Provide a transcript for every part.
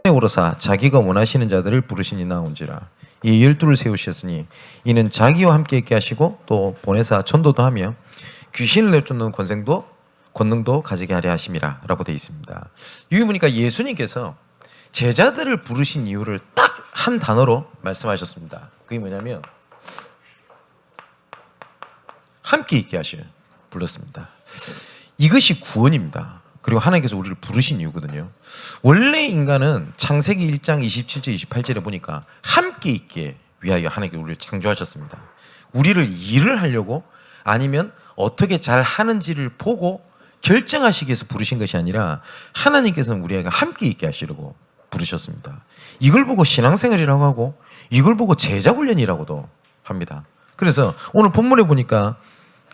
오로사 자기가 원하시는 자들을 부르시니 나온지라. 이 12를 세우셨으니 이는 자기와 함께 있게 하시고 또 보내사 전도도 하며 귀신을 내쫓는 권능도 가지게 하려 하심이라 라고 되어 있습니다. 여기 보니까 예수님께서 제자들을 부르신 이유를 딱 한 단어로 말씀하셨습니다. 그게 뭐냐면 함께 있게 하시는 불렀습니다. 이것이 구원입니다. 그리고 하나님께서 우리를 부르신 이유거든요. 원래 인간은 창세기 1장 27절 28절에 보니까 함께 있게 위하여 하나님께서 우리를 창조하셨습니다. 우리를 일을 하려고 아니면 어떻게 잘 하는지를 보고 결정하시기 위해서 부르신 것이 아니라 하나님께서는 우리가 함께 있게 하시려고 부르셨습니다. 이걸 보고 신앙생활이라고 하고 이걸 보고 제자훈련이라고도 합니다. 그래서 오늘 본문에 보니까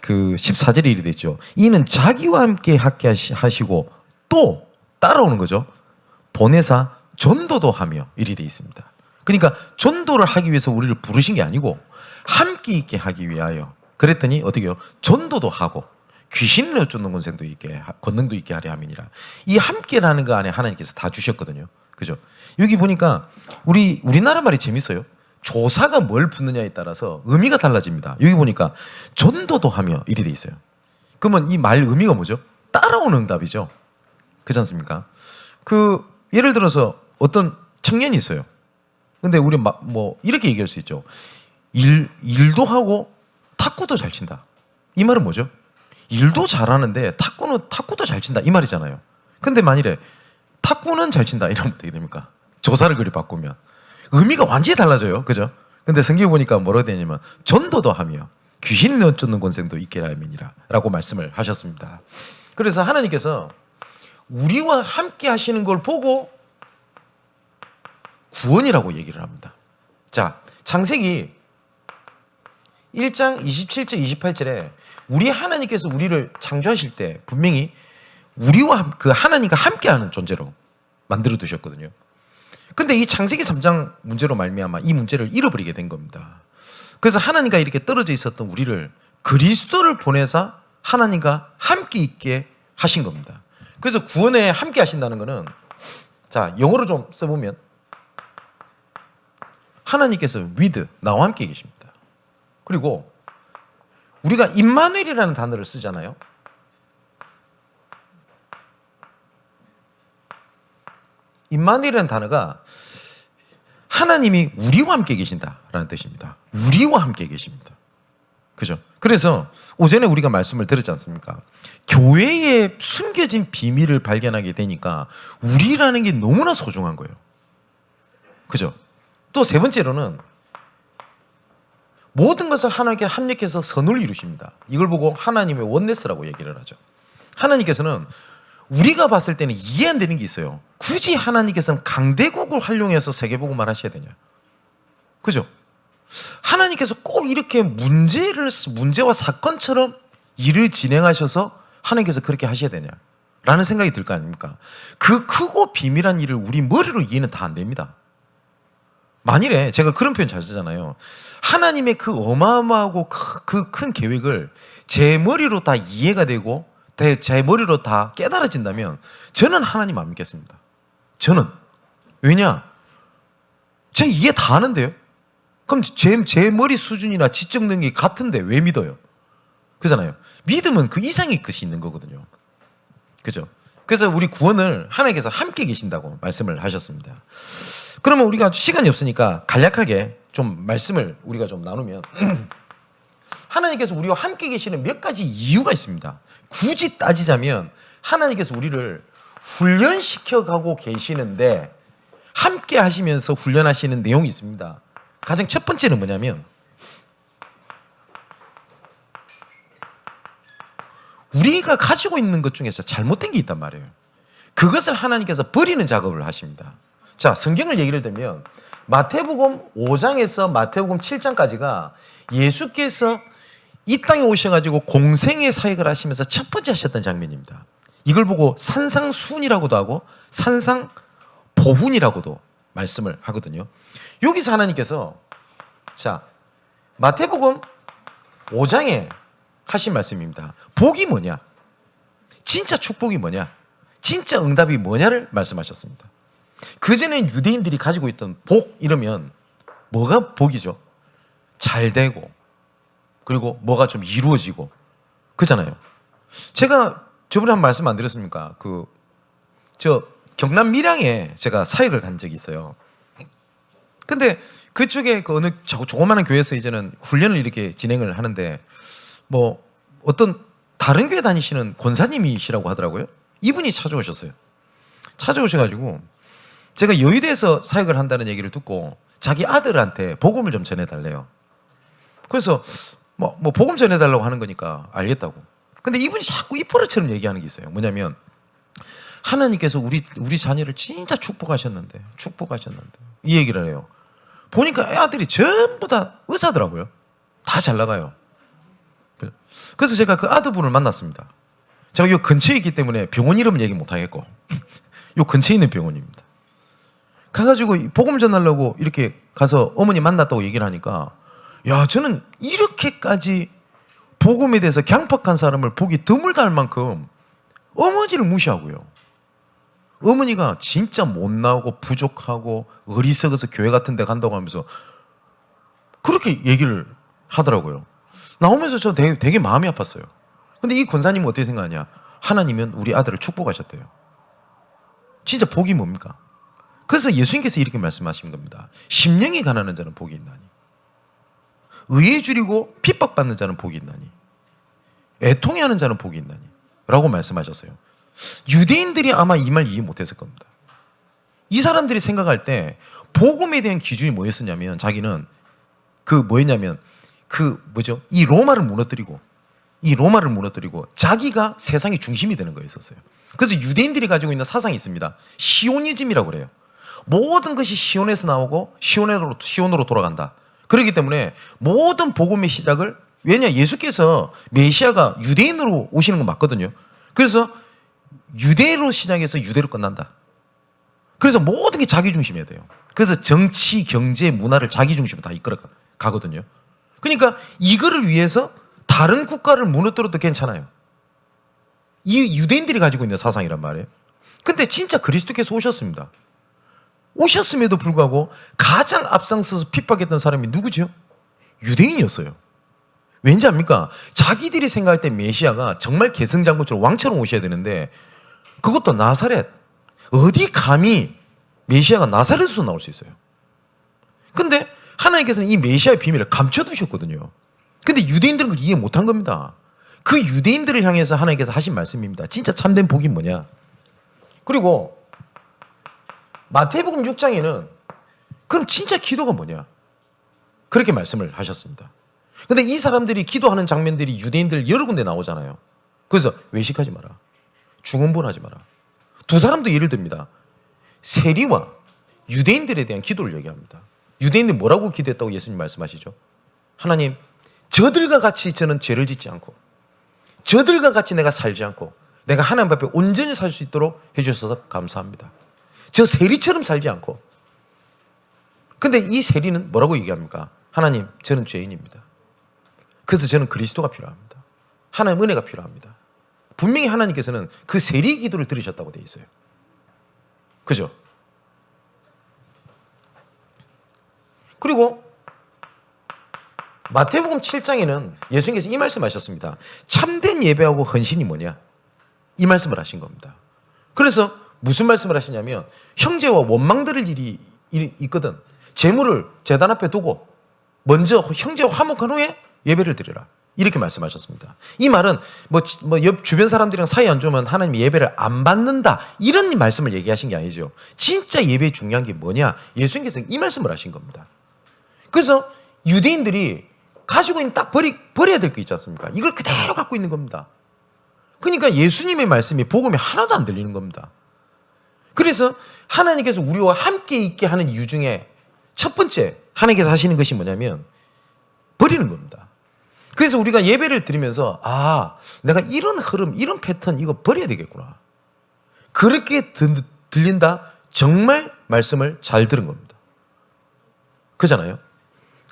그 14절에 이르게 됐죠. 이는 자기와 함께 하시고 또 따라오는 거죠. 보내사 전도도 하며 이리 돼 있습니다. 그러니까 전도를 하기 위해서 우리를 부르신 게 아니고 함께 있게 하기 위하여 그랬더니 어떻게요? 전도도 하고 귀신을 내쫓는 권능도 있게 하려 함이니라. 이 함께라는 거 안에 하나님께서 다 주셨거든요. 그죠? 여기 보니까 우리나라 말이 재밌어요. 조사가 뭘 붙느냐에 따라서 의미가 달라집니다. 여기 보니까 전도도 하며 이리 돼 있어요. 그러면 이 말 의미가 뭐죠? 따라오는 응답이죠. 그렇지 않습니까? 예를 들어서 어떤 청년이 있어요. 근데 우리 뭐 이렇게 얘기할 수 있죠. 일도 하고 탁구도 잘 친다. 이 말은 뭐죠? 일도 잘하는데 탁구도 잘 친다 이 말이잖아요. 근데 만일에 탁구는 잘 친다 이러면 어떻게 됩니까? 조사를 그리 바꾸면 의미가 완전히 달라져요. 그죠? 근데 성경에 보니까 뭐라고 되냐면 전도도 하며 귀신을 내쫓는 권세도 있게 하미니라 라고 말씀을 하셨습니다. 그래서 하나님께서 우리와 함께 하시는 걸 보고 구원이라고 얘기를 합니다. 자, 창세기 1장 27절 28절에 우리 하나님께서 우리를 창조하실 때 분명히 우리와 그 하나님과 함께하는 존재로 만들어 두셨거든요. 근데 이 창세기 3장 문제로 말미암아 이 문제를 잃어버리게 된 겁니다. 그래서 하나님과 이렇게 떨어져 있었던 우리를 그리스도를 보내사 하나님과 함께 있게 하신 겁니다. 그래서 구원에 함께 하신다는 것은 자, 영어로 좀 써보면 하나님께서 with, 나와 함께 계십니다. 그리고 우리가 임마누엘이라는 단어를 쓰잖아요. 임마누엘이라는 단어가 하나님이 우리와 함께 계신다라는 뜻입니다. 우리와 함께 계십니다. 그죠? 그래서 오전에 우리가 말씀을 들었지 않습니까? 교회에 숨겨진 비밀을 발견하게 되니까 우리라는 게 너무나 소중한 거예요. 그죠? 또 세 번째로는 모든 것을 하나님께 합력해서 선을 이루십니다. 이걸 보고 하나님의 원네스라고 얘기를 하죠. 하나님께서는 우리가 봤을 때는 이해 안 되는 게 있어요. 굳이 하나님께서는 강대국을 활용해서 세계복음을 하셔야 되냐? 그죠? 하나님께서 꼭 이렇게 문제와 사건처럼 일을 진행하셔서 하나님께서 그렇게 하셔야 되냐? 라는 생각이 들 거 아닙니까? 그 크고 비밀한 일을 우리 머리로 이해는 다 안 됩니다. 만일에 제가 그런 표현 잘 쓰잖아요. 하나님의 그 어마어마하고 그 큰 계획을 제 머리로 다 이해가 되고 제 머리로 다 깨달아진다면 저는 하나님 안 믿겠습니다. 저는. 왜냐? 제가 이해 다 하는데요. 그럼 제 머리 수준이나 지적 능력이 같은데 왜 믿어요? 그잖아요. 믿음은 그 이상의 것이 있는 거거든요. 그죠? 그래서 우리 구원을 하나님께서 함께 계신다고 말씀을 하셨습니다. 그러면 우리가 시간이 없으니까 간략하게 좀 말씀을 우리가 좀 나누면 하나님께서 우리와 함께 계시는 몇 가지 이유가 있습니다. 굳이 따지자면 하나님께서 우리를 훈련시켜 가고 계시는데 함께 하시면서 훈련하시는 내용이 있습니다. 가장 첫 번째는 뭐냐면 우리가 가지고 있는 것 중에서 잘못된 게 있단 말이에요. 그것을 하나님께서 버리는 작업을 하십니다. 자, 성경을 얘기를 들면 마태복음 5장에서 마태복음 7장까지가 예수께서 이 땅에 오셔가지고 공생의 사역을 하시면서 첫 번째 하셨던 장면입니다. 이걸 보고 산상수훈이라고도 하고 산상보훈이라고도 말씀을 하거든요. 여기서 하나님께서 자, 마태복음 5장에 하신 말씀입니다. 복이 뭐냐? 진짜 축복이 뭐냐? 진짜 응답이 뭐냐를 말씀하셨습니다. 그전엔 유대인들이 가지고 있던 복 이러면 뭐가 복이죠? 잘 되고 그리고 뭐가 좀 이루어지고 그잖아요. 제가 저번에 한 말씀 안 드렸습니까? 저 경남 밀양에 제가 사역을 간 적이 있어요. 근데 그쪽에 그 어느 조그마한 교회에서 이제는 훈련을 이렇게 진행을 하는데 뭐 어떤 다른 교회 다니시는 권사님이시라고 하더라고요. 이분이 찾아오셨어요. 찾아오셔가지고 제가 여의도에서 사역을 한다는 얘기를 듣고 자기 아들한테 복음을 좀 전해달래요. 그래서 뭐 복음 전해달라고 하는 거니까 알겠다고. 근데 이분이 자꾸 입버릇처럼 얘기하는 게 있어요. 뭐냐면 하나님께서 우리 자녀를 진짜 축복하셨는데 이 얘기를 해요. 보니까 아들이 전부 다 의사더라고요. 다 잘 나가요. 그래서 제가 그 아들분을 만났습니다. 제가 요 근처에 있기 때문에 병원 이름은 얘기 못 하겠고 요 근처에 있는 병원입니다. 가가지고 복음 전하려고 이렇게 가서 어머니 만났다고 얘기를 하니까 야 저는 이렇게까지 복음에 대해서 강팍한 사람을 보기 드물다 할 만큼 어머니를 무시하고요. 어머니가 진짜 못 나오고 부족하고 어리석어서 교회 같은 데 간다고 하면서 그렇게 얘기를 하더라고요. 나오면서 저 되게 마음이 아팠어요. 근데 이 권사님은 어떻게 생각하냐? 하나님은 우리 아들을 축복하셨대요. 진짜 복이 뭡니까? 그래서 예수님께서 이렇게 말씀하신 겁니다. 심령이 가난한 자는 복이 있나니 의에 줄이고 핍박받는 자는 복이 있나니 애통해하는 자는 복이 있나니 라고 말씀하셨어요. 유대인들이 아마 이 말 이해 못했을 겁니다. 이 사람들이 생각할 때 복음에 대한 기준이 뭐였었냐면 자기는 이 로마를 무너뜨리고 자기가 세상의 중심이 되는 거였었어요. 그래서 유대인들이 가지고 있는 사상이 있습니다. 시오니즘이라고 그래요. 모든 것이 시온에서 나오고 시온으로 돌아간다. 그렇기 때문에 모든 복음의 시작을 왜냐 예수께서 메시아가 유대인으로 오시는 건 맞거든요. 그래서 유대로 시작해서 유대로 끝난다. 그래서 모든 게 자기 중심이어야 돼요. 그래서 정치, 경제, 문화를 자기 중심으로 다 이끌어 가거든요. 그러니까 이거를 위해서 다른 국가를 무너뜨려도 괜찮아요. 이 유대인들이 가지고 있는 사상이란 말이에요. 근데 진짜 그리스도께서 오셨습니다. 오셨음에도 불구하고 가장 앞장서서 핍박했던 사람이 누구죠? 유대인이었어요. 왠지 압니까? 자기들이 생각할 때 메시아가 정말 계승장군처럼 왕처럼 오셔야 되는데 그것도 나사렛. 어디 감히 메시아가 나사렛에서 나올 수 있어요. 근데 하나님께서는 이 메시아의 비밀을 감춰두셨거든요. 근데 유대인들은 그걸 이해 못한 겁니다. 그 유대인들을 향해서 하나님께서 하신 말씀입니다. 진짜 참된 복이 뭐냐? 그리고 마태복음 6장에는 그럼 진짜 기도가 뭐냐? 그렇게 말씀을 하셨습니다. 근데 이 사람들이 기도하는 장면들이 유대인들 여러 군데 나오잖아요. 그래서 외식하지 마라. 중언부언하지 마라. 두 사람도 예를 듭니다. 세리와 유대인들에 대한 기도를 얘기합니다. 유대인들 뭐라고 기도했다고 예수님 말씀하시죠? 하나님, 저들과 같이 저는 죄를 짓지 않고 저들과 같이 내가 살지 않고 내가 하나님 앞에 온전히 살 수 있도록 해주셔서 감사합니다. 저 세리처럼 살지 않고. 근데 이 세리는 뭐라고 얘기합니까? 하나님, 저는 죄인입니다. 그래서 저는 그리스도가 필요합니다. 하나님 은혜가 필요합니다. 분명히 하나님께서는 그 세리 기도를 들으셨다고 돼 있어요. 그죠? 그리고 마태복음 7장에는 예수님께서 이 말씀하셨습니다. 참된 예배하고 헌신이 뭐냐? 이 말씀을 하신 겁니다. 그래서 무슨 말씀을 하시냐면 형제와 원망 들을 일이 있거든. 재물을 제단 앞에 두고 먼저 형제와 화목한 후에 예배를 드리라. 이렇게 말씀하셨습니다. 이 말은 옆 주변 사람들이랑 사이 안 좋으면 하나님 예배를 안 받는다. 이런 말씀을 얘기하신 게 아니죠. 진짜 예배의 중요한 게 뭐냐? 예수님께서 이 말씀을 하신 겁니다. 그래서 유대인들이 가지고 있는 딱 버려야 될 거 있지 않습니까? 이걸 그대로 갖고 있는 겁니다. 그러니까 예수님의 말씀이 복음이 하나도 안 들리는 겁니다. 그래서 하나님께서 우리와 함께 있게 하는 이유 중에 첫 번째 하나님께서 하시는 것이 뭐냐면 버리는 겁니다. 그래서 우리가 예배를 드리면서 내가 이런 흐름, 이런 패턴 이거 버려야 되겠구나. 그렇게 들린다. 정말 말씀을 잘 들은 겁니다. 그잖아요.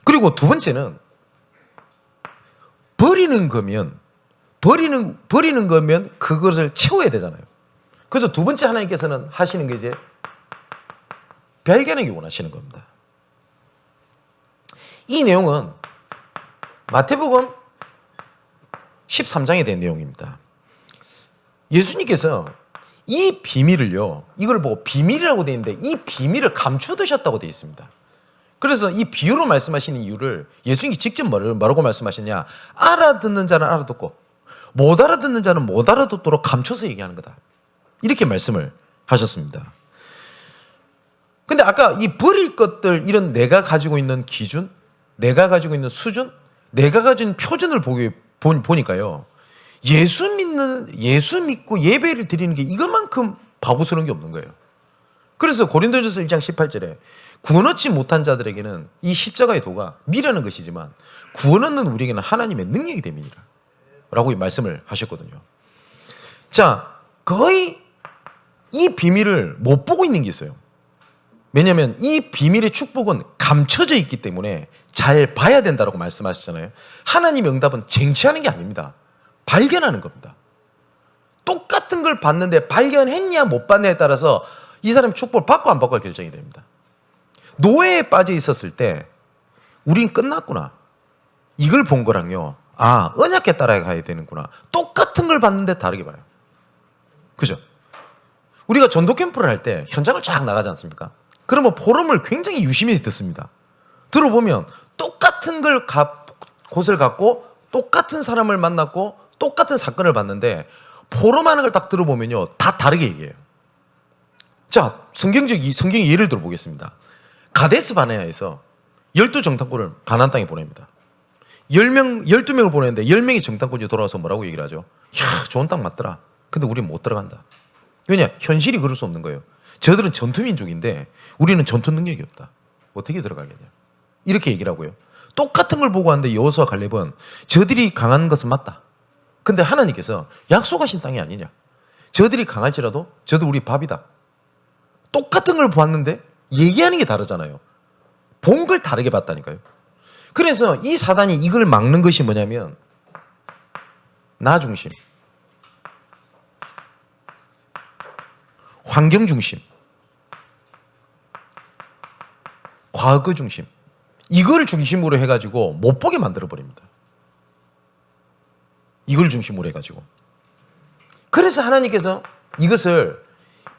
그리고 두 번째는 버리는 버리는 거면 그것을 채워야 되잖아요. 그래서 두 번째 하나님께서는 하시는 게 이제 발견하기 원하시는 겁니다. 이 내용은 마태복음 13장에 대한 내용입니다. 예수님께서 이 비밀을요, 이걸 보고 비밀이라고 되어 있는데 이 비밀을 감추두셨다고 되어 있습니다. 그래서 이 비유로 말씀하시는 이유를 예수님이 직접 뭐라고 말씀하셨냐? 알아듣는 자는 알아듣고 못 알아듣는 자는 못 알아듣도록 감춰서 얘기하는 거다. 이렇게 말씀을 하셨습니다. 근데 아까 이 버릴 것들, 이런 내가 가지고 있는 기준, 내가 가지고 있는 수준, 내가 가진 표준을 보니까요, 예수 믿고 예배를 드리는 게 이것만큼 바보스러운 게 없는 거예요. 그래서 고린도전서 1장 18절에 구원 얻지 못한 자들에게는 이 십자가의 도가 미라는 것이지만 구원 얻는 우리에게는 하나님의 능력이 됨이니라 라고 말씀을 하셨거든요. 자, 거의 이 비밀을 못 보고 있는 게 있어요. 왜냐하면 이 비밀의 축복은 감춰져 있기 때문에 잘 봐야 된다고 말씀하셨잖아요. 하나님의 응답은 쟁취하는 게 아닙니다. 발견하는 겁니다. 똑같은 걸 봤는데 발견했냐 못 봤냐에 따라서 이 사람이 축복을 받고 안 받고가 결정이 됩니다. 노예에 빠져 있었을 때 우린 끝났구나. 이걸 본 거랑요, 아, 언약에 따라가야 되는구나. 똑같은 걸 봤는데 다르게 봐요. 그죠? 우리가 전도 캠프를 할 때 현장을 쫙 나가지 않습니까? 그러면 포럼을 굉장히 유심히 듣습니다. 들어보면 똑같은 곳을 갖고 똑같은 사람을 만났고 똑같은 사건을 봤는데 포럼하는 걸 딱 들어보면요, 다 다르게 얘기해요. 자, 성경의 예를 들어보겠습니다. 가데스 바네아에서 12정탐꾼을 가나안 땅에 보냅니다. 12명을 보냈는데 10명이 정탐꾼이 돌아와서 뭐라고 얘기를 하죠? 야, 좋은 땅 맞더라. 근데 우리는 못 들어간다. 왜냐? 현실이 그럴 수 없는 거예요. 저들은 전투민족인데 우리는 전투 능력이 없다. 어떻게 들어가겠냐? 이렇게 얘기를 하고요. 똑같은 걸 보고 하는데 여호수아 갈렙은 저들이 강한 것은 맞다. 근데 하나님께서 약속하신 땅이 아니냐? 저들이 강할지라도 저도 우리 밥이다. 똑같은 걸 보았는데 얘기하는 게 다르잖아요. 본 걸 다르게 봤다니까요. 그래서 이 사단이 이걸 막는 것이 뭐냐면 나 중심, 환경 중심, 과거 중심, 이걸 중심으로 해가지고 못 보게 만들어버립니다. 이걸 중심으로 해가지고. 그래서 하나님께서 이것을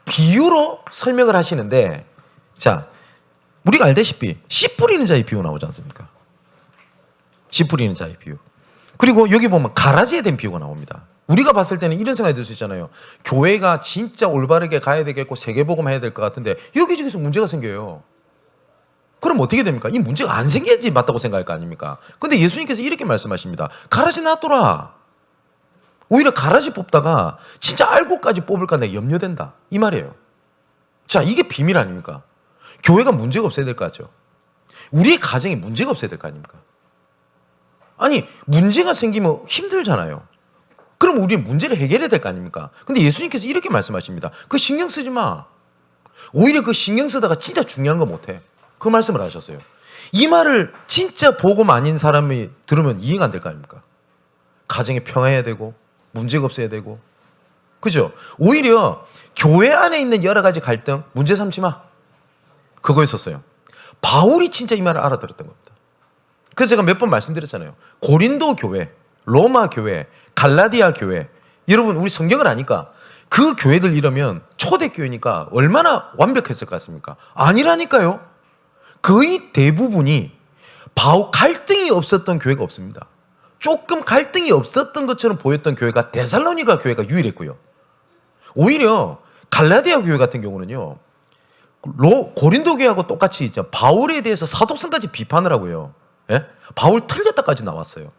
비유로 설명을 하시는데, 자, 우리가 알다시피 씨 뿌리는 자의 비유 나오지 않습니까? 씨 뿌리는 자의 비유. 그리고 여기 보면 가라지에 대한 비유가 나옵니다. 우리가 봤을 때는 이런 생각이 들 수 있잖아요. 교회가 진짜 올바르게 가야 되겠고 세계복음 해야 될 것 같은데 여기저기서 문제가 생겨요. 그럼 어떻게 됩니까? 이 문제가 안 생겨야지 맞다고 생각할 거 아닙니까? 근데 예수님께서 이렇게 말씀하십니다. 가라지 놔둬라. 오히려 가라지 뽑다가 진짜 알고까지 뽑을까 내가 염려된다. 이 말이에요. 자, 이게 비밀 아닙니까? 교회가 문제가 없어야 될 거 같죠? 우리의 가정에 문제가 없어야 될 거 아닙니까? 아니, 문제가 생기면 힘들잖아요. 그럼 우리는 문제를 해결해야 될 거 아닙니까? 근데 예수님께서 이렇게 말씀하십니다. 그 신경 쓰지 마. 오히려 그 신경 쓰다가 진짜 중요한 거 못해. 그 말씀을 하셨어요. 이 말을 진짜 복음 아닌 사람이 들으면 이해가 안 될 거 아닙니까? 가정에 평화해야 되고 문제가 없어야 되고, 그죠? 오히려 교회 안에 있는 여러 가지 갈등 문제 삼지 마. 그거였었어요. 바울이 진짜 이 말을 알아들었던 겁니다. 그래서 제가 몇 번 말씀드렸잖아요. 고린도 교회, 로마 교회, 갈라디아 교회, 여러분 우리 성경을 아니까 그 교회들 이러면 초대교회니까 얼마나 완벽했을 것 같습니까? 아니라니까요. 거의 대부분이 갈등이 없었던 교회가 없습니다. 조금 갈등이 없었던 것처럼 보였던 교회가 데살로니가 교회가 유일했고요. 오히려 갈라디아 교회 같은 경우는요, 고린도 교회하고 똑같이 있죠. 바울에 대해서 사도성까지 비판을 하고요. 예? 바울 틀렸다까지 나왔어요.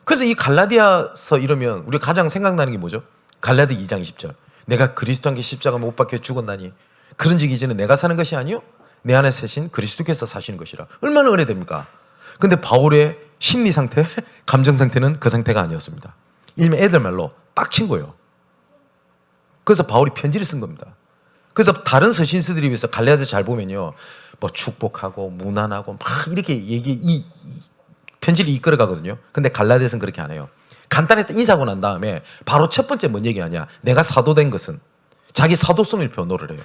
그래서 이 갈라디아서 이러면 우리가 가장 생각나는 게 뭐죠? 갈라디 2장 20절. 내가 그리스도 함께 십자가 못 박혀 죽었나니 그런즉 이제는 내가 사는 것이 아니요 내 안에 사신 그리스도께서 사시는 것이라. 얼마나 은혜됩니까? 근데 바울의 심리 상태, 감정 상태는 그 상태가 아니었습니다. 일명 애들 말로 빡친 거예요. 그래서 바울이 편지를 쓴 겁니다. 그래서 다른 서신서들에 비해서 갈라디아서 잘 보면요, 뭐 축복하고 무난하고 막 이렇게 편지를 이끌어 가거든요. 근데 갈라디아서는 그렇게 안 해요. 간단히 인사하고 난 다음에 바로 첫 번째 뭔 얘기하냐. 내가 사도된 것은 자기 사도성을 변호를 해요.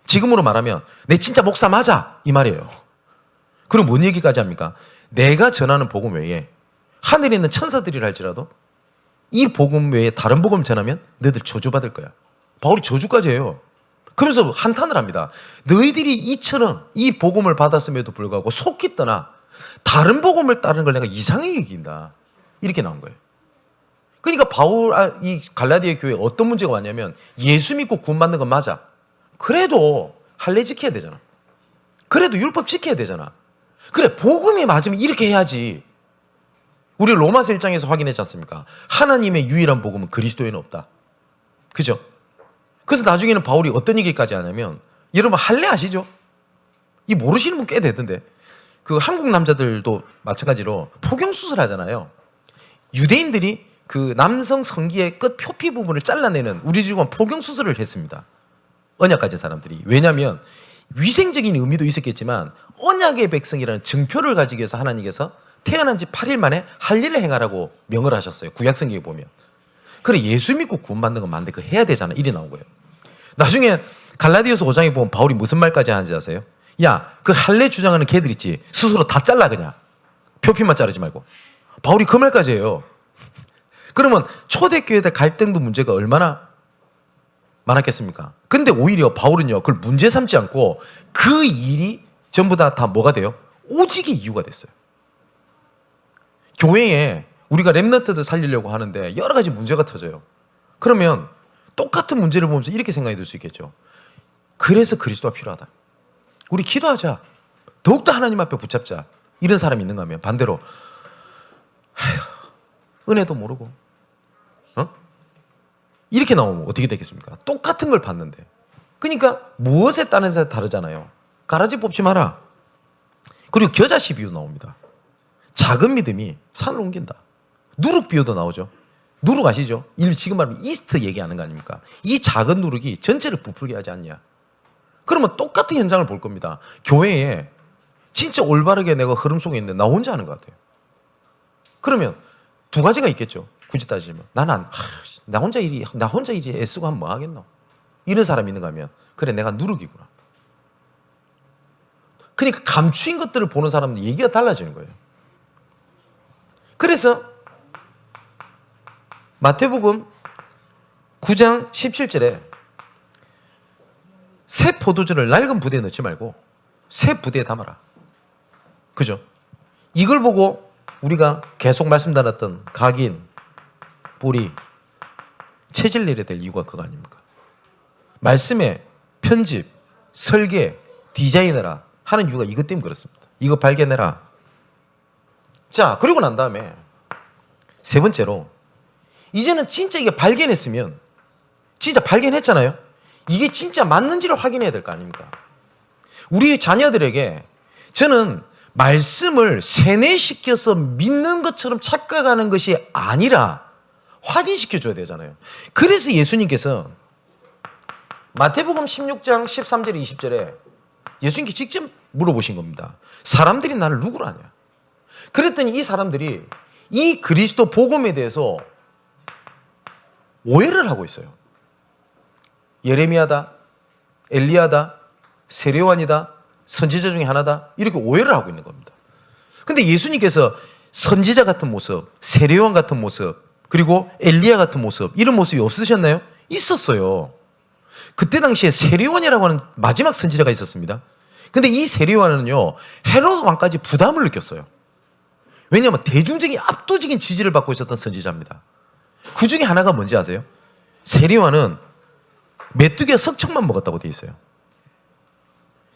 지금으로 말하면 내 진짜 목사 맞아 이 말이에요. 그리고 뭔 얘기까지 합니까? 내가 전하는 복음 외에 하늘에 있는 천사들이라 할지라도 이 복음 외에 다른 복음을 전하면 너희들 저주받을 거야. 바울이 저주까지 해요. 그러면서 한탄을 합니다. 너희들이 이처럼 이 복음을 받았음에도 불구하고 속기 떠나 다른 복음을 따르는 걸 내가 이상하게 여긴다. 이렇게 나온 거예요. 그러니까 이 갈라디아 교회에 어떤 문제가 왔냐면 예수 믿고 구원받는 건 맞아. 그래도 할례 지켜야 되잖아. 그래도 율법 지켜야 되잖아. 그래 복음이 맞으면 이렇게 해야지. 우리 로마서 1장에서 확인했지 않습니까? 하나님의 유일한 복음은 그리스도에는 없다. 그죠? 그래서 나중에는 바울이 어떤 얘기까지 하냐면 여러분 할례 아시죠? 이 모르시는 분 꽤 되던데 그 한국 남자들도 마찬가지로 포경수술 하잖아요. 유대인들이 그 남성 성기의 끝 표피 부분을 잘라내는 우리 지금 포경수술을 했습니다. 언약 가진 사람들이. 왜냐하면 위생적인 의미도 있었겠지만 언약의 백성이라는 증표를 가지기 위해서 하나님께서 태어난 지 8일 만에 할례를 행하라고 명을 하셨어요. 구약성경에 보면. 그래 예수 믿고 구원받는 건 맞는데 그거 해야 되잖아. 이래 나온 거예요. 나중에 갈라디아서 5장에 보면 바울이 무슨 말까지 하는지 아세요? 야, 그 할례 주장하는 걔들 있지. 스스로 다 잘라 그냥. 표피만 자르지 말고. 바울이 그 말까지 해요. 그러면 초대교회들 갈등도 문제가 얼마나 많았겠습니까? 근데 오히려 바울은요, 그걸 문제 삼지 않고 그 일이 전부 다 뭐가 돼요? 오직의 이유가 됐어요. 교회에 우리가 렘넌트들 살리려고 하는데 여러 가지 문제가 터져요. 그러면 똑같은 문제를 보면서 이렇게 생각이 들 수 있겠죠. 그래서 그리스도가 필요하다. 우리 기도하자. 더욱더 하나님 앞에 붙잡자. 이런 사람이 있는가 하면 반대로 은혜도 모르고 이렇게 나오면 어떻게 되겠습니까? 똑같은 걸 봤는데. 그러니까 무엇에 따라서 다르잖아요. 가라지 뽑지 마라. 그리고 겨자씨 비유 나옵니다. 작은 믿음이 산을 옮긴다. 누룩 비유도 나오죠. 누룩 아시죠? 지금 말하면 이스트 얘기하는 거 아닙니까? 이 작은 누룩이 전체를 부풀게 하지 않냐. 그러면 똑같은 현장을 볼 겁니다. 교회에 진짜 올바르게 내가 흐름 속에 있는데 나 혼자 하는 것 같아요. 그러면 두 가지가 있겠죠. 굳이 따지면. 나 혼자 일이 애쓰고 하면 뭐 하겠노? 이런 사람이 있는가 하면 그래 내가 누룩이구나. 그러니까 감추인 것들을 보는 사람들 얘기가 달라지는 거예요. 그래서 마태복음 9장 17절에 새 포도주를 낡은 부대에 넣지 말고 새 부대에 담아라. 그죠? 이걸 보고 우리가 계속 말씀드렸던 각인, 뿌리, 체질 내려야 될 이유가 그거 아닙니까? 말씀에 편집, 설계, 디자인해라 하는 이유가 이것 때문에 그렇습니다. 이거 발견해라. 자, 그리고 난 다음에 세 번째로 이제는 진짜 이게 발견했으면 진짜 발견했잖아요. 이게 진짜 맞는지를 확인해야 될 거 아닙니까? 우리 자녀들에게 저는 말씀을 세뇌시켜서 믿는 것처럼 착각하는 것이 아니라 확인시켜줘야 되잖아요. 그래서 예수님께서 마태복음 16장 13절에 20절에 예수님께 직접 물어보신 겁니다. 사람들이 나를 누구로 아냐? 그랬더니 이 사람들이 이 그리스도 복음에 대해서 오해를 하고 있어요. 예레미야다, 엘리야다, 세례요한이다, 선지자 중에 하나다 이렇게 오해를 하고 있는 겁니다. 근데 예수님께서 선지자 같은 모습, 세례요한 같은 모습, 그리고 엘리야 같은 모습 이런 모습이 없으셨나요? 있었어요. 그때 당시에 세례요한이라고 하는 마지막 선지자가 있었습니다. 근데 이 세례요한은요 헤롯 왕까지 부담을 느꼈어요. 왜냐하면 대중적인 압도적인 지지를 받고 있었던 선지자입니다. 그 중에 하나가 뭔지 아세요? 세례요한은 메뚜기와 석청만 먹었다고 돼 있어요.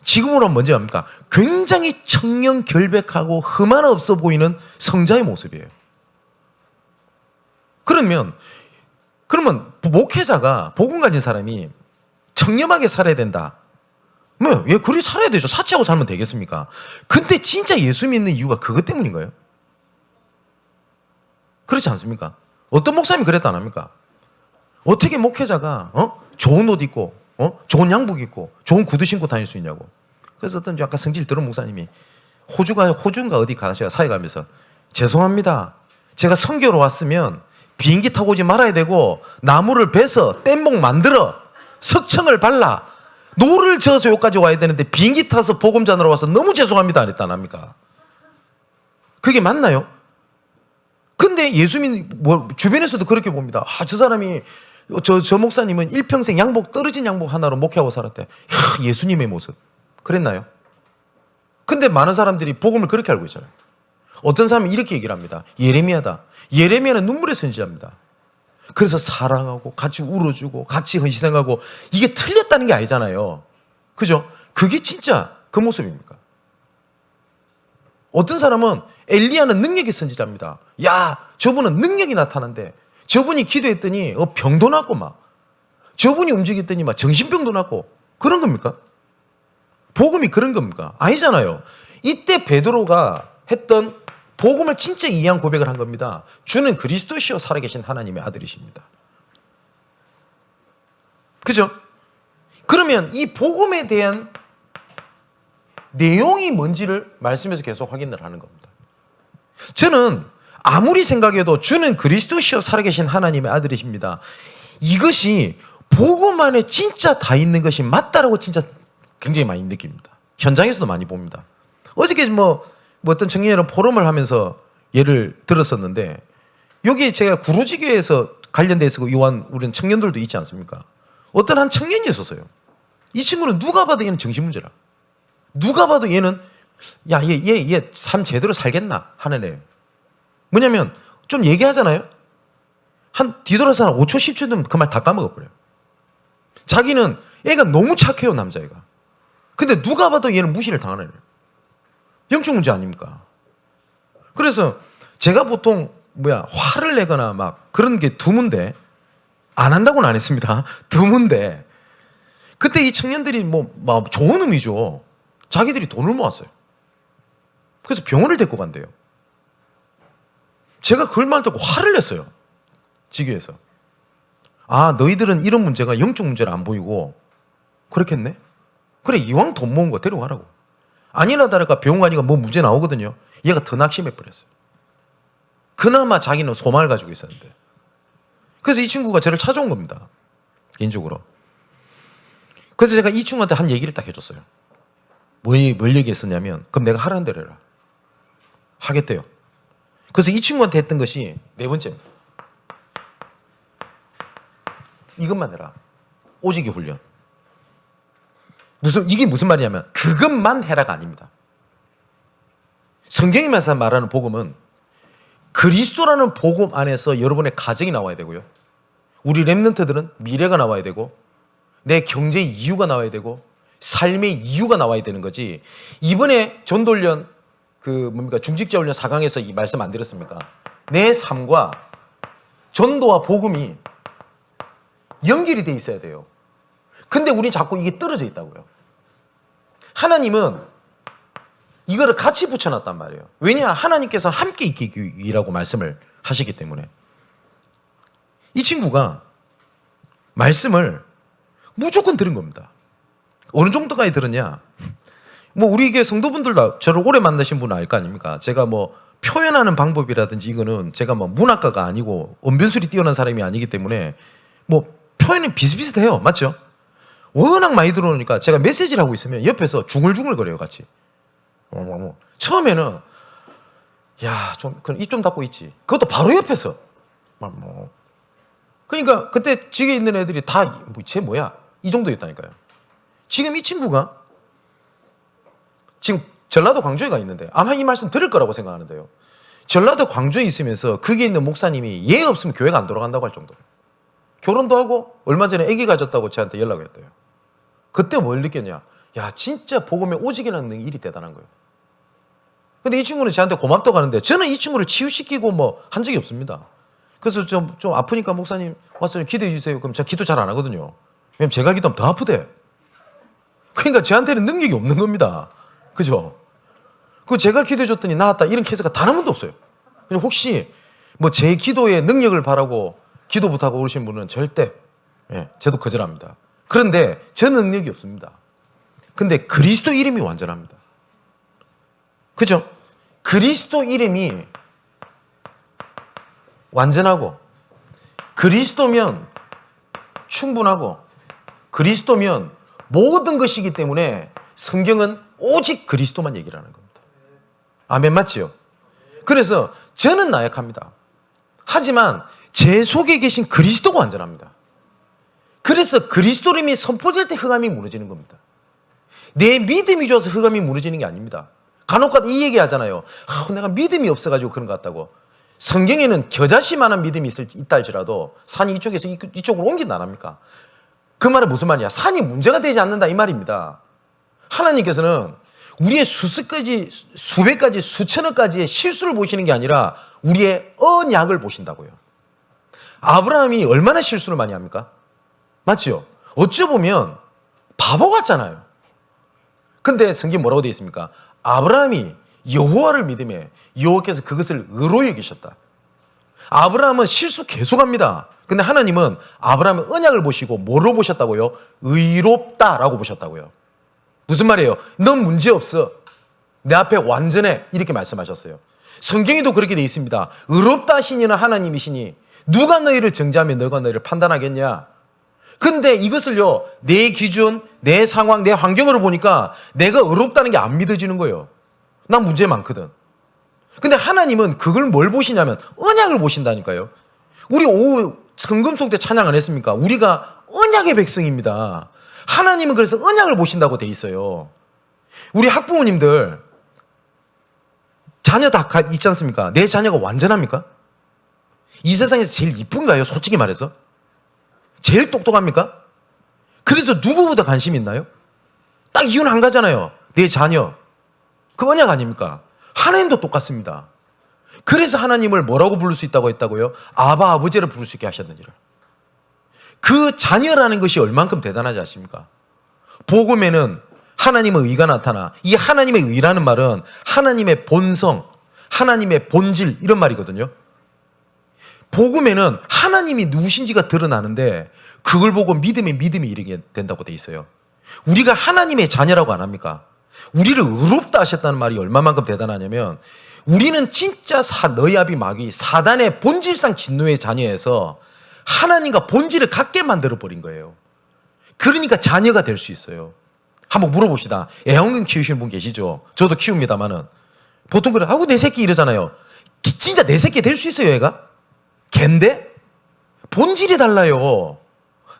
지금으로 하면 뭔지 압니까? 굉장히 청렴결백하고 흠 하나 없어 보이는 성자의 모습이에요. 그러면 목회자가 복음 가진 사람이 청렴하게 살아야 된다. 왜 그리 살아야 되죠. 사치하고 살면 되겠습니까? 근데 진짜 예수 믿는 이유가 그것 때문인 거예요. 그렇지 않습니까? 어떤 목사님이 그랬다 안 합니까? 어떻게 목회자가 좋은 옷 입고 좋은 양복 입고 좋은 구두 신고 다닐 수 있냐고. 그래서 어떤 약간 성질 들은 목사님이 호주인가 어디 가셔가 사회 가면서 죄송합니다. 제가 선교로 왔으면 비행기 타고 오지 말아야 되고 나무를 베서 뗏목 만들어 석청을 발라 노를 저어서 여기까지 와야 되는데 비행기 타서 복음 전하러 와서 너무 죄송합니다 안 했다 안 합니까? 그게 맞나요? 근데 예수님 뭐 주변에서도 그렇게 봅니다. 저 사람이 저 목사님은 일평생 양복 떨어진 양복 하나로 목회하고 살았대. 예수님의 모습 그랬나요? 근데 많은 사람들이 복음을 그렇게 알고 있잖아요. 어떤 사람은 이렇게 얘기를 합니다. 예레미야다. 예레미야는 눈물의 선지자입니다. 그래서 사랑하고 같이 울어주고 같이 헌신하고 이게 틀렸다는 게 아니잖아요. 그죠? 그게 진짜 그 모습입니까? 어떤 사람은 엘리야는 능력의 선지자입니다. 야, 저분은 능력이 나타난대. 저분이 기도했더니 병도 낫고 막 저분이 움직였더니 막 정신병도 낫고 그런 겁니까? 복음이 그런 겁니까? 아니잖아요. 이때 베드로가 했던 복음을 진짜 이해한 고백을 한 겁니다. 주는 그리스도시요 살아계신 하나님의 아들이십니다. 그죠? 그러면 이 복음에 대한 내용이 뭔지를 말씀에서 계속 확인을 하는 겁니다. 저는 아무리 생각해도 주는 그리스도시요 살아계신 하나님의 아들이십니다. 이것이 복음 안에 진짜 다 있는 것이 맞다라고 진짜 굉장히 많이 느낍니다. 현장에서도 많이 봅니다. 어저께 뭐 어떤 청년이랑 포럼을 하면서 예를 들었었는데 여기 제가 구로지교에서 관련돼서 요한 우리는 청년들도 있지 않습니까? 어떤 한 청년이 있었어요. 이 친구는 누가 봐도 얘는 정신문제라. 누가 봐도 얘는 야, 얘 삶 제대로 살겠나 하는 애예요. 뭐냐면 좀 얘기하잖아요. 한 뒤돌아서 한 5초 10초 되면 그 말 다 까먹어버려요. 자기는 애가 너무 착해요 남자애가. 근데 누가 봐도 얘는 무시를 당하는 애예요. 영적 문제 아닙니까? 그래서 제가 보통 화를 내거나 막 그런 게 드문데 안 한다고는 안 했습니다. 드문데 그때 이 청년들이 뭐 좋은 의미죠. 자기들이 돈을 모았어요. 그래서 병원을 데리고 간대요. 제가 그걸 말 듣고 화를 냈어요. 지교에서. 아, 너희들은 이런 문제가 영적 문제를 안 보이고 그렇겠네? 그래, 이왕 돈 모은 거 데려가라고. 아니나 다를까 병원 가니까 뭐 문제 나오거든요. 얘가 더 낙심해 버렸어요. 그나마 자기는 소망을 가지고 있었는데. 그래서 이 친구가 저를 찾아온 겁니다. 개인적으로. 그래서 제가 이 친구한테 한 얘기를 딱 해줬어요. 뭘 얘기했었냐면 그럼 내가 하라는 대로 해라. 하겠대요. 그래서 이 친구한테 했던 것이 네 번째입니다. 이것만 해라. 오직의 훈련. 이게 무슨 말이냐면 그것만 해라가 아닙니다. 성경에서 말하는 복음은 그리스도라는 복음 안에서 여러분의 가정이 나와야 되고요. 우리 렘넌트들은 미래가 나와야 되고 내 경제의 이유가 나와야 되고 삶의 이유가 나와야 되는 거지. 이번에 전도훈련 중직자 훈련 4강에서 이 말씀 안 드렸습니까? 내 삶과 전도와 복음이 연결이 돼 있어야 돼요. 근데 우리 자꾸 이게 떨어져 있다고요. 하나님은 이거를 같이 붙여놨단 말이에요. 왜냐? 하나님께서는 함께 있기 위라고 말씀을 하시기 때문에. 이 친구가 말씀을 무조건 들은 겁니다. 어느 정도까지 들었냐? 우리 교회 성도분들도 저를 오래 만나신 분은 알 거 아닙니까? 제가 표현하는 방법이라든지 이거는 제가 문학가가 아니고 언변술이 뛰어난 사람이 아니기 때문에 표현이 비슷비슷해요. 맞죠? 워낙 많이 들어오니까 제가 메시지를 하고 있으면 옆에서 중얼중얼 거려요, 같이. 처음에는 입 좀 닫고 있지. 그것도 바로 옆에서. 그러니까 그때 지게 있는 애들이 다 쟤 뭐야? 이 정도였다니까요. 지금 이 친구가 지금 전라도 광주에 가 있는데 아마 이 말씀 들을 거라고 생각하는데요. 전라도 광주에 있으면서 거기에 있는 목사님이 얘 없으면 교회가 안 돌아간다고 할 정도로. 결혼도 하고 얼마 전에 아기 가졌다고 저한테 연락을 했대요. 그때 뭘 느꼈냐? 야, 진짜 복음의 오직이라는 일이 대단한 거예요. 근데 이 친구는 저한테 고맙다고 하는데 저는 이 친구를 치유시키고 한 적이 없습니다. 그래서 좀 아프니까 목사님 와서 기도해 주세요. 그럼 제가 기도 잘 안 하거든요. 왜냐면 제가 기도하면 더 아프대. 그러니까 저한테는 능력이 없는 겁니다. 그죠? 제가 기도해 줬더니 나았다 이런 케이스가 단 한 번도 없어요. 그냥 혹시 제 기도의 능력을 바라고 기도 부탁하고 오신 분은 절대 저도 거절합니다. 그런데 저 능력이 없습니다. 근데 그리스도 이름이 완전합니다. 그죠? 그리스도 이름이 완전하고 그리스도면 충분하고 그리스도면 모든 것이기 때문에 성경은 오직 그리스도만 얘기를 하는 겁니다. 아멘, 맞지요? 그래서 저는 나약합니다. 하지만 제 속에 계신 그리스도가 완전합니다. 그래서 그리스도님이 선포될 때 흑암이 무너지는 겁니다. 내 믿음이 좋아서 흑암이 무너지는 게 아닙니다. 간혹가다 이 얘기 하잖아요. 내가 믿음이 없어가지고 그런 것 같다고. 성경에는 겨자씨만한 믿음이 있다 할지라도 산이 이쪽에서 이쪽으로 옮긴다 안 합니까? 그 말은 무슨 말이냐? 산이 문제가 되지 않는다 이 말입니다. 하나님께서는 우리의 수십 가지, 수백 가지, 수천억 가지의 실수를 보시는 게 아니라 우리의 언약을 보신다고요. 아브라함이 얼마나 실수를 많이 합니까? 맞죠? 어찌보면 바보 같잖아요. 근데 성경 뭐라고 되어 있습니까? 아브라함이 여호와를 믿음에 여호와께서 그것을 의로 여기셨다. 아브라함은 실수 계속합니다. 근데 하나님은 아브라함의 언약을 보시고 뭐로 보셨다고요? 의롭다라고 보셨다고요. 무슨 말이에요? 넌 문제없어. 내 앞에 완전해. 이렇게 말씀하셨어요. 성경에도 그렇게 되어 있습니다. 의롭다 하시니는 하나님이시니 누가 너희를 정죄하며 너가 너희를 판단하겠냐? 근데 이것을요, 내 기준, 내 상황, 내 환경으로 보니까 내가 의롭다는 게 안 믿어지는 거예요. 난 문제 많거든. 근데 하나님은 그걸 뭘 보시냐면 언약을 보신다니까요. 우리 오후 성금송 때 찬양 안 했습니까? 우리가 언약의 백성입니다. 하나님은 그래서 언약을 보신다고 돼 있어요. 우리 학부모님들 자녀 다 있지 않습니까? 내 자녀가 완전합니까? 이 세상에서 제일 이쁜가요? 솔직히 말해서. 제일 똑똑합니까? 그래서 누구보다 관심 있나요? 딱 이유는 한 가잖아요. 내 자녀. 그 언약 아닙니까? 하나님도 똑같습니다. 그래서 하나님을 뭐라고 부를 수 있다고 했다고요? 아바 아버지를 부를 수 있게 하셨느니라. 그 자녀라는 것이 얼만큼 대단하지 않습니까? 복음에는 하나님의 의가 나타나, 이 하나님의 의라는 말은 하나님의 본성, 하나님의 본질 이런 말이거든요. 복음에는 하나님이 누구신지가 드러나는데 그걸 보고 믿음이 이르게 된다고 돼 있어요. 우리가 하나님의 자녀라고 안 합니까? 우리를 의롭다 하셨다는 말이 얼마만큼 대단하냐면 우리는 진짜 너희 아비 마귀 사단의 본질상 진노의 자녀에서 하나님과 본질을 갖게 만들어버린 거예요. 그러니까 자녀가 될 수 있어요. 한번 물어봅시다. 애완견 키우시는 분 계시죠? 저도 키웁니다만은 보통 그래, 내 새끼 이러잖아요. 진짜 내 새끼 될 수 있어요, 얘가? 걘데? 본질이 달라요.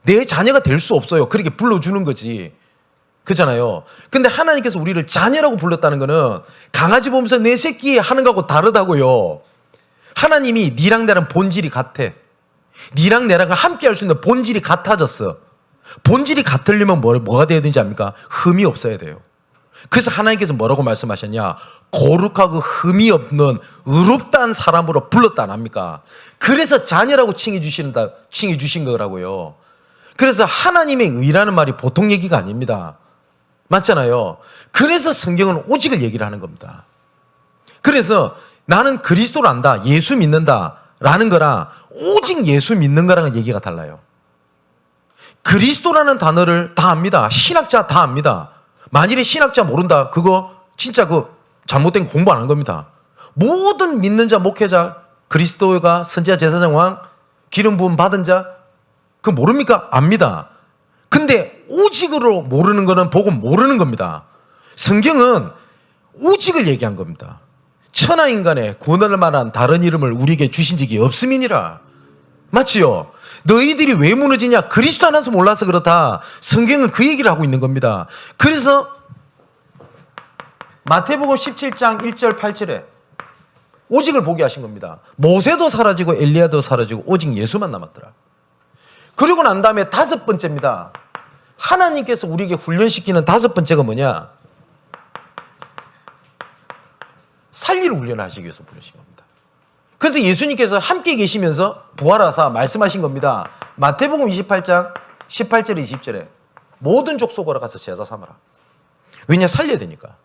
내 자녀가 될 수 없어요. 그렇게 불러주는 거지. 그잖아요. 근데 하나님께서 우리를 자녀라고 불렀다는 거는 강아지 보면서 내 새끼 하는 거하고 다르다고요. 하나님이 니랑 나랑 본질이 같아. 니랑 나랑 함께 할 수 있는 본질이 같아졌어. 본질이 같으려면 뭐가 돼야 되는지 압니까? 흠이 없어야 돼요. 그래서 하나님께서 뭐라고 말씀하셨냐? 거룩하고 흠이 없는 의롭다는 사람으로 불렀다 안 합니까? 그래서 자녀라고 칭해 주신 거라고요. 그래서 하나님의 의라는 말이 보통 얘기가 아닙니다. 맞잖아요. 그래서 성경은 오직을 얘기를 하는 겁니다. 그래서 나는 그리스도를 안다, 예수 믿는다 라는 거랑 오직 예수 믿는 거랑은 얘기가 달라요. 그리스도라는 단어를 다 압니다. 신학자 다 압니다. 만일에 신학자 모른다, 그거 진짜 잘못된 공부 안 한 겁니다. 모든 믿는 자, 목회자, 그리스도가 선지자, 제사장, 왕, 기름 부음 받은 자, 그거 모릅니까? 압니다. 근데 오직으로 모르는 거는 복음 모르는 겁니다. 성경은 오직을 얘기한 겁니다. 천하 인간의 구원을 말한 다른 이름을 우리에게 주신 적이 없음이니라. 맞지요? 너희들이 왜 무너지냐? 그리스도 안에서 몰라서 그렇다. 성경은 그 얘기를 하고 있는 겁니다. 그래서 마태복음 17장 1절 8절에 오직을 보게 하신 겁니다. 모세도 사라지고 엘리야도 사라지고 오직 예수만 남았더라. 그리고 난 다음에 다섯 번째입니다. 하나님께서 우리에게 훈련시키는 다섯 번째가 뭐냐? 살리를 훈련하시기 위해서 부르신 겁니다. 그래서 예수님께서 함께 계시면서 부활하사 말씀하신 겁니다. 마태복음 28장 18절에 20절에 모든 족속으로 가서 제자 삼아라. 왜냐? 살려야 되니까.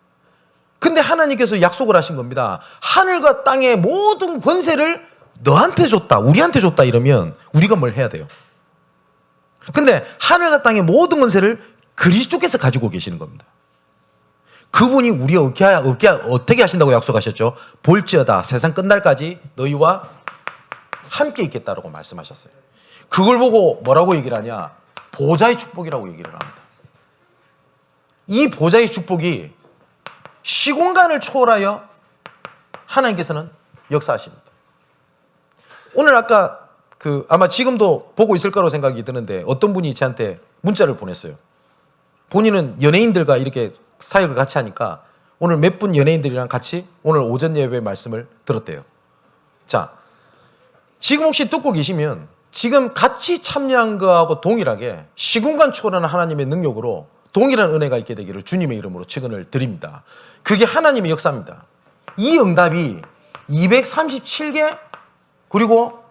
근데 하나님께서 약속을 하신 겁니다. 하늘과 땅의 모든 권세를 너한테 줬다, 우리한테 줬다 이러면 우리가 뭘 해야 돼요? 근데 하늘과 땅의 모든 권세를 그리스도께서 가지고 계시는 겁니다. 그분이 우리 어떻게 하신다고 약속하셨죠? 볼지어다 세상 끝날까지 너희와 함께 있겠다라고 말씀하셨어요. 그걸 보고 뭐라고 얘기를 하냐? 보좌의 축복이라고 얘기를 합니다. 이 보좌의 축복이 시공간을 초월하여 하나님께서는 역사하십니다. 오늘 아까 아마 지금도 보고 있을 거라고 생각이 드는데 어떤 분이 저한테 문자를 보냈어요. 본인은 연예인들과 이렇게 사역을 같이 하니까 오늘 몇 분 연예인들이랑 같이 오늘 오전 예배 말씀을 들었대요. 자, 지금 혹시 듣고 계시면 지금 같이 참여한 거하고 동일하게 시공간 초월하는 하나님의 능력으로 동일한 은혜가 있게 되기를 주님의 이름으로 축원을 드립니다. 그게 하나님의 역사입니다. 이 응답이 237개 그리고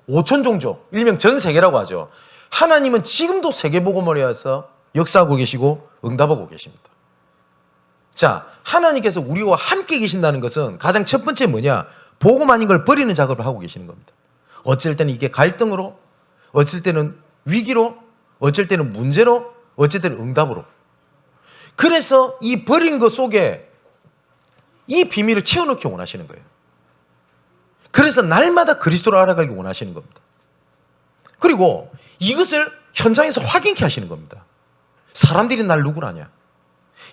5천 종족, 일명 전 세계라고 하죠. 하나님은 지금도 세계복음을 위해서 역사하고 계시고 응답하고 계십니다. 자, 하나님께서 우리와 함께 계신다는 것은 가장 첫 번째 뭐냐? 복음 아닌 걸 버리는 작업을 하고 계시는 겁니다. 어쩔 때는 이게 갈등으로, 어쩔 때는 위기로, 어쩔 때는 문제로, 어쩔 때는 응답으로. 그래서 이 버린 것 속에 이 비밀을 채워넣기 원하시는 거예요. 그래서 날마다 그리스도를 알아가기 원하시는 겁니다. 그리고 이것을 현장에서 확인케 하시는 겁니다. 사람들이 날 누구라 하냐?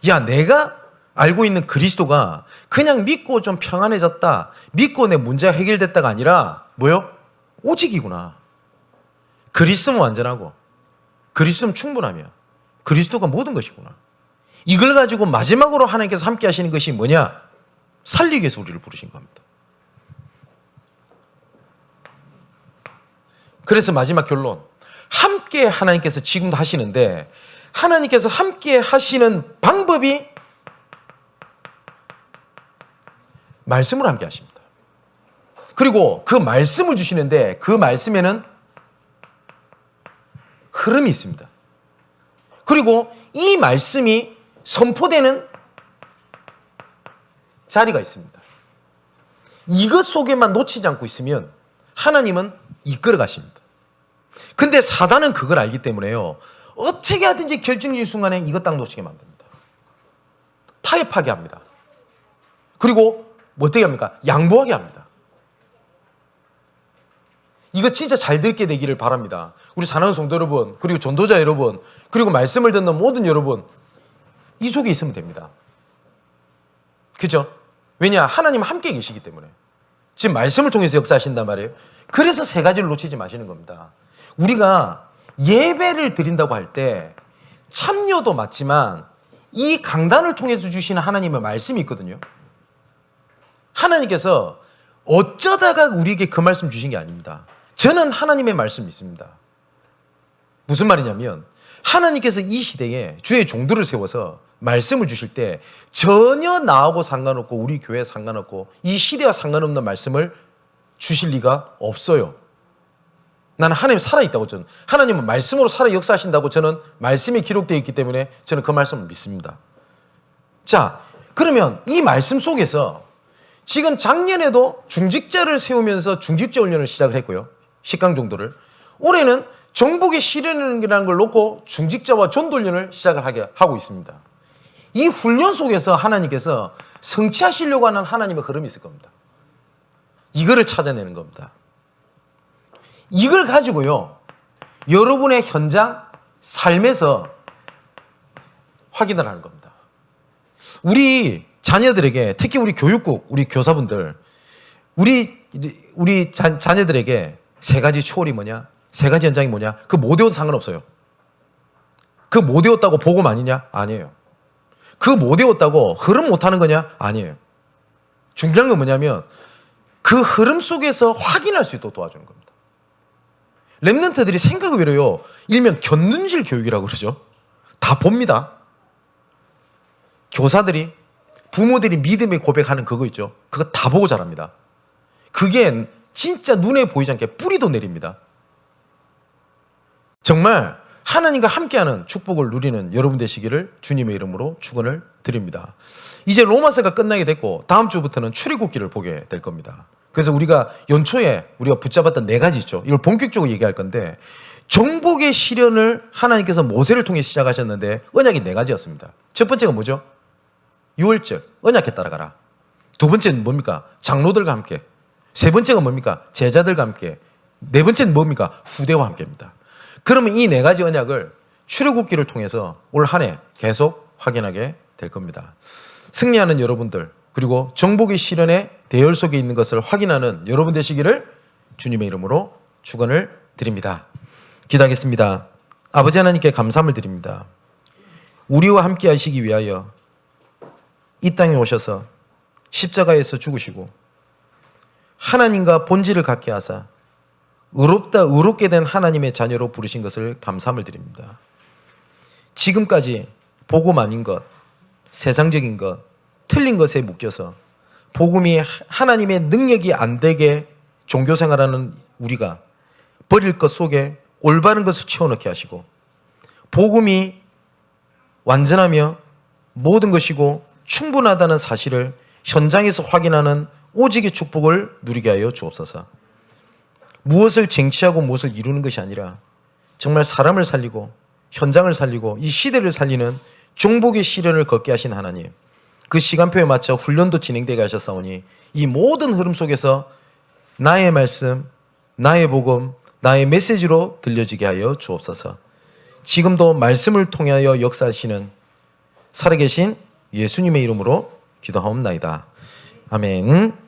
야, 내가 알고 있는 그리스도가 그냥 믿고 좀 평안해졌다, 믿고 내 문제가 해결됐다가 아니라 뭐요? 오직이구나. 그리스도는 완전하고 그리스도는 충분하며 그리스도가 모든 것이구나. 이걸 가지고 마지막으로 하나님께서 함께 하시는 것이 뭐냐? 살리기 위해서 우리를 부르신 겁니다. 그래서 마지막 결론, 함께 하나님께서 지금도 하시는데 하나님께서 함께 하시는 방법이 말씀으로 함께 하십니다. 그리고 그 말씀을 주시는데 그 말씀에는 흐름이 있습니다. 그리고 이 말씀이 선포되는 자리가 있습니다. 이것 속에만 놓치지 않고 있으면 하나님은 이끌어 가십니다. 근데 사단은 그걸 알기 때문에요, 어떻게 하든지 결정적인 순간에 이것 딱 놓치게 만듭니다. 타협하게 합니다. 그리고 어떻게 합니까? 양보하게 합니다. 이거 진짜 잘 듣게 되기를 바랍니다. 우리 사랑하는 성도 여러분, 그리고 전도자 여러분, 그리고 말씀을 듣는 모든 여러분, 이 속에 있으면 됩니다. 그죠? 왜냐? 하나님은 함께 계시기 때문에. 지금 말씀을 통해서 역사하신단 말이에요. 그래서 세 가지를 놓치지 마시는 겁니다. 우리가 예배를 드린다고 할 때 참여도 맞지만 이 강단을 통해서 주시는 하나님의 말씀이 있거든요. 하나님께서 어쩌다가 우리에게 그 말씀 주신 게 아닙니다. 저는 하나님의 말씀 믿습니다. 무슨 말이냐면 하나님께서 이 시대에 주의 종들을 세워서 말씀을 주실 때 전혀 나하고 상관없고 우리 교회에 상관없고 이 시대와 상관없는 말씀을 주실 리가 없어요. 나는 하나님 살아있다고, 저는 하나님은 말씀으로 살아 역사하신다고 저는 말씀이 기록되어 있기 때문에 저는 그 말씀을 믿습니다. 자, 그러면 이 말씀 속에서 지금 작년에도 중직자를 세우면서 중직자 훈련을 시작을 했고요. 10강 정도를. 올해는 정복의 실현이라는 걸 놓고 중직자와 전도훈련을 시작을 하고 있습니다. 이 훈련 속에서 하나님께서 성취하시려고 하는 하나님의 흐름이 있을 겁니다. 이거를 찾아내는 겁니다. 이걸 가지고요, 여러분의 현장, 삶에서 확인을 하는 겁니다. 우리 자녀들에게, 특히 우리 교육국, 우리 교사분들, 우리 자녀들에게 세 가지 초월이 뭐냐? 세 가지 현장이 뭐냐? 그 못 외워도 상관없어요. 그 못 외웠다고 복음 아니냐? 아니에요. 그 못 외웠다고 흐름 못하는 거냐? 아니에요. 중요한 건 뭐냐면 그 흐름 속에서 확인할 수 있도록 도와주는 겁니다. 랩런트들이 생각을 외로요, 일명 견눈질 교육이라고 그러죠. 다 봅니다. 교사들이, 부모들이 믿음의 고백하는 그거 있죠. 그거 다 보고 자랍니다. 그게 진짜 눈에 보이지 않게 뿌리도 내립니다. 정말 하나님과 함께하는 축복을 누리는 여러분 되시기를 주님의 이름으로 축원을 드립니다. 이제 로마서가 끝나게 됐고 다음 주부터는 출애굽기를 보게 될 겁니다. 그래서 우리가 연초에 우리가 붙잡았던 네 가지 있죠. 이걸 본격적으로 얘기할 건데, 정복의 시련을 하나님께서 모세를 통해 시작하셨는데 언약이 네 가지였습니다. 첫 번째가 뭐죠? 유월절, 언약에 따라가라. 두 번째는 뭡니까? 장로들과 함께. 세 번째가 뭡니까? 제자들과 함께. 네 번째는 뭡니까? 후대와 함께입니다. 그러면 이 네 가지 언약을 출애굽기를 통해서 올 한 해 계속 확인하게 될 겁니다. 승리하는 여러분들, 그리고 정복의 실현의 대열 속에 있는 것을 확인하는 여러분 되시기를 주님의 이름으로 축원을 드립니다. 기도하겠습니다. 아버지 하나님께 감사함을 드립니다. 우리와 함께 하시기 위하여 이 땅에 오셔서 십자가에서 죽으시고 하나님과 본질을 갖게 하사 의롭게 된 하나님의 자녀로 부르신 것을 감사함을 드립니다. 지금까지 복음 아닌 것, 세상적인 것, 틀린 것에 묶여서 복음이 하나님의 능력이 안 되게 종교생활하는 우리가 버릴 것 속에 올바른 것을 채워넣게 하시고 복음이 완전하며 모든 것이고 충분하다는 사실을 현장에서 확인하는 오직의 축복을 누리게 하여 주옵소서. 무엇을 쟁취하고 무엇을 이루는 것이 아니라 정말 사람을 살리고 현장을 살리고 이 시대를 살리는 종복의 시련을 걷게 하신 하나님, 그 시간표에 맞춰 훈련도 진행되게 하셨사오니 이 모든 흐름 속에서 나의 말씀, 나의 복음, 나의 메시지로 들려지게 하여 주옵소서. 지금도 말씀을 통하여 역사하시는 살아계신 예수님의 이름으로 기도하옵나이다. 아멘.